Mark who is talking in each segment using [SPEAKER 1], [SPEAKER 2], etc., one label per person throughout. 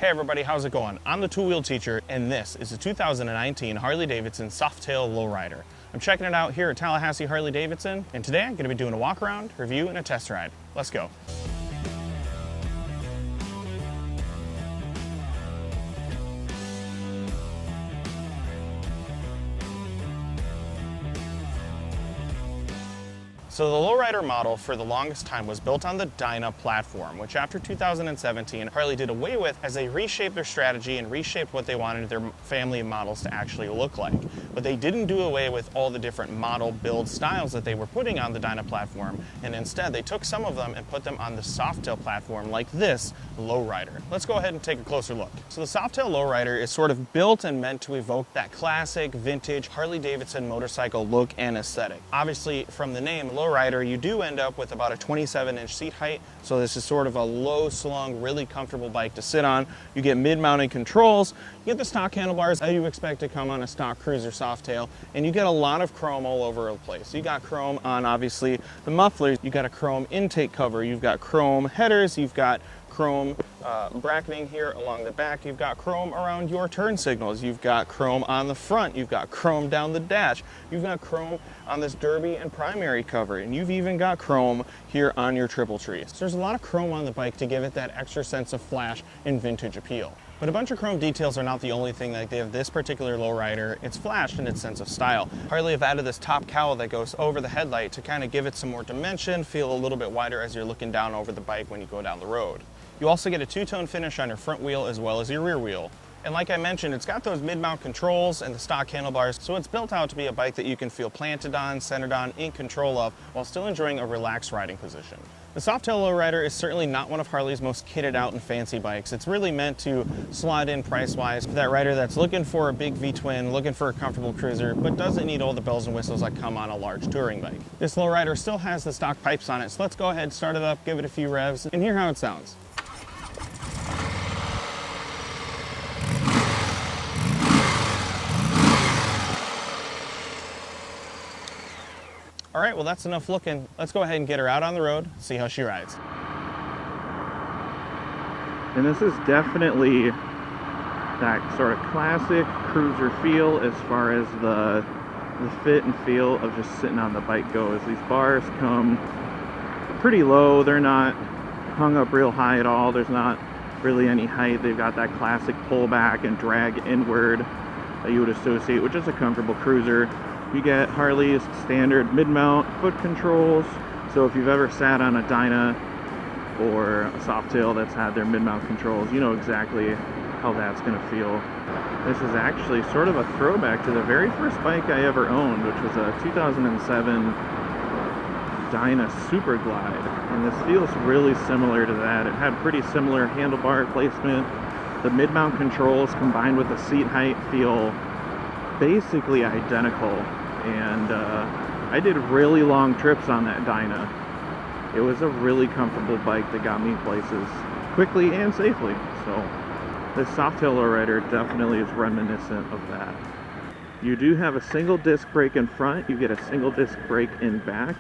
[SPEAKER 1] Hey everybody, how's it going? I'm the two-wheel teacher, and this is the 2019 Harley-Davidson Softail Low Rider. I'm checking it out here at Tallahassee Harley-Davidson, and today I'm going to be doing a walk around, review, and a test ride. Let's go. So the Low Rider model for the longest time was built on the Dyna platform, which after 2017, Harley did away with as they reshaped their strategy and reshaped what they wanted their family of models to actually look like. But they didn't do away with all the different model build styles that they were putting on the Dyna platform, and instead they took some of them and put them on the Softail platform like this Low Rider. Let's go ahead and take a closer look. So the Softail Low Rider is sort of built and meant to evoke that classic vintage Harley-Davidson motorcycle look and aesthetic. Obviously from the name Low Rider, you do end up with about a 27-inch seat height, so this is sort of a low-slung, really comfortable bike to sit on. You get mid-mounted controls, you get the stock handlebars that you expect to come on a stock cruiser Softail, and you get a lot of chrome all over the place. You got chrome on, obviously, the mufflers, you got a chrome intake cover, you've got chrome headers, you've got chrome bracketing here along the back, you've got chrome around your turn signals, you've got chrome on the front, you've got chrome down the dash, you've got chrome on this derby and primary cover, and you've even got chrome here on your triple tree. So there's a lot of chrome on the bike to give it that extra sense of flash and vintage appeal. But a bunch of chrome details are not the only thing that give this particular Low Rider its flash and its sense of style. Harley have added this top cowl that goes over the headlight to kind of give it some more dimension, feel a little bit wider as you're looking down over the bike when you go down the road. You also get a two-tone finish on your front wheel as well as your rear wheel. And like I mentioned, it's got those mid-mount controls and the stock handlebars, so it's built out to be a bike that you can feel planted on, centered on, in control of, while still enjoying a relaxed riding position. The Softail Low Rider is certainly not one of Harley's most kitted out and fancy bikes. It's really meant to slot in price-wise for that rider that's looking for a big V-twin, looking for a comfortable cruiser, but doesn't need all the bells and whistles that come on a large touring bike. This Low Rider still has the stock pipes on it, so let's go ahead, start it up, give it a few revs, and hear how it sounds. All right, well that's enough looking. Let's go ahead and get her out on the road, see how she rides.
[SPEAKER 2] And this is definitely that sort of classic cruiser feel as far as the fit and feel of just sitting on the bike goes. These bars come pretty low. They're not hung up real high at all. There's not really any height. They've got that classic pullback and drag inward that you would associate with just a comfortable cruiser. You get Harley's standard mid-mount foot controls, so if you've ever sat on a Dyna or a Softail that's had their mid-mount controls, you know exactly how that's going to feel. This is actually sort of a throwback to the very first bike I ever owned, which was a 2007 Dyna Super Glide, and this feels really similar to that. It had pretty similar handlebar placement. The mid-mount controls combined with the seat height feel basically identical, and I did really long trips on that Dyna. It was a really comfortable bike that got me places quickly and safely, so this Softail Low Rider definitely is reminiscent of that. You do have a single disc brake in front, you get a single disc brake in back.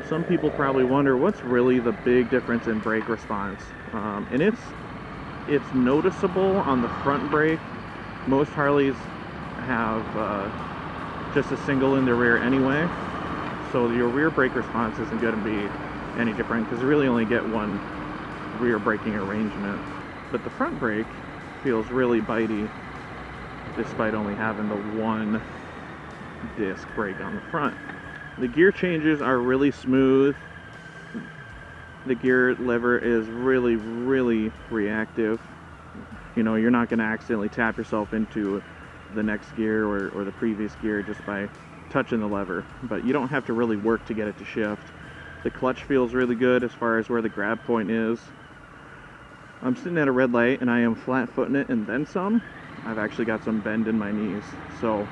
[SPEAKER 2] Some people probably wonder what's really the big difference in brake response, and it's noticeable on the front brake. Most Harleys have just a single in the rear anyway, so your rear brake response isn't going to be any different because you really only get one rear braking arrangement. But the front brake feels really bitey despite only having the one disc brake on the front. The gear changes are really smooth. The gear lever is really, really reactive. You know, you're not going to accidentally tap yourself into the next gear or the previous gear just by touching the lever, but you don't have to really work to get it to shift. The clutch feels really good as far as where the grab point is. I'm sitting at a red light and I am flat footing it and then some. I've actually got some bend in my knees, so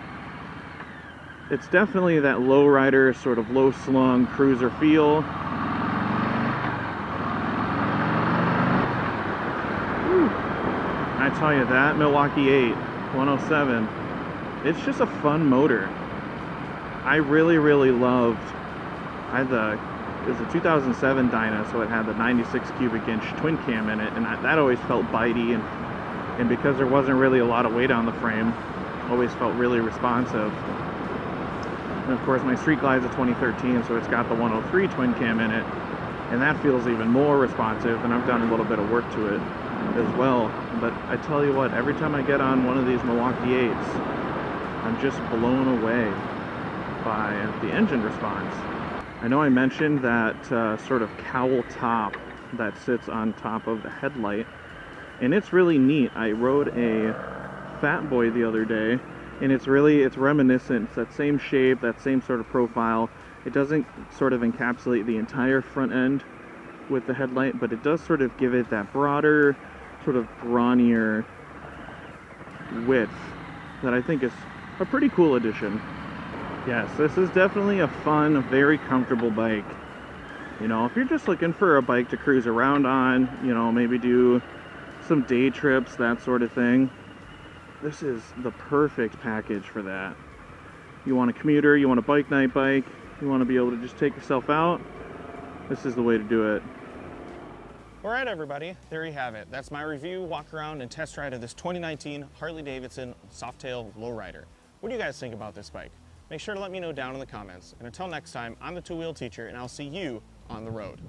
[SPEAKER 2] it's definitely that Low Rider sort of low-slung cruiser feel. I tell you, that Milwaukee 8 107, it's just a fun motor. I really loved, I had the is a 2007 Dyna, so it had the 96 cubic inch twin cam in it, and that always felt bitey, and because there wasn't really a lot of weight on the frame, always felt really responsive. And of course my Street Glide's a 2013, so it's got the 103 twin cam in it, and that feels even more responsive, and I've done a little bit of work to it as well. But I tell you what, every time I get on one of these Milwaukee Eights, I'm just blown away by the engine response. I know I mentioned that sort of cowl top that sits on top of the headlight, and it's really neat. I rode a Fat Boy the other day, and it's reminiscent. It's that same shape, that same sort of profile. It doesn't sort of encapsulate the entire front end with the headlight, but it does sort of give it that broader, sort of brawnier width that I think is a pretty cool addition. Yes, this is definitely a fun, very comfortable bike. You know, if you're just looking for a bike to cruise around on, you know, maybe do some day trips, that sort of thing, this is the perfect package for that. You want a commuter, you want a bike night bike, you want to be able to just take yourself out, this is the way to do it.
[SPEAKER 1] All right, everybody, there you have it. That's my review, walk around, and test ride of this 2019 Harley-Davidson Softail Low Rider. What do you guys think about this bike? Make sure to let me know down in the comments. And until next time, I'm the two-wheel teacher, and I'll see you on the road.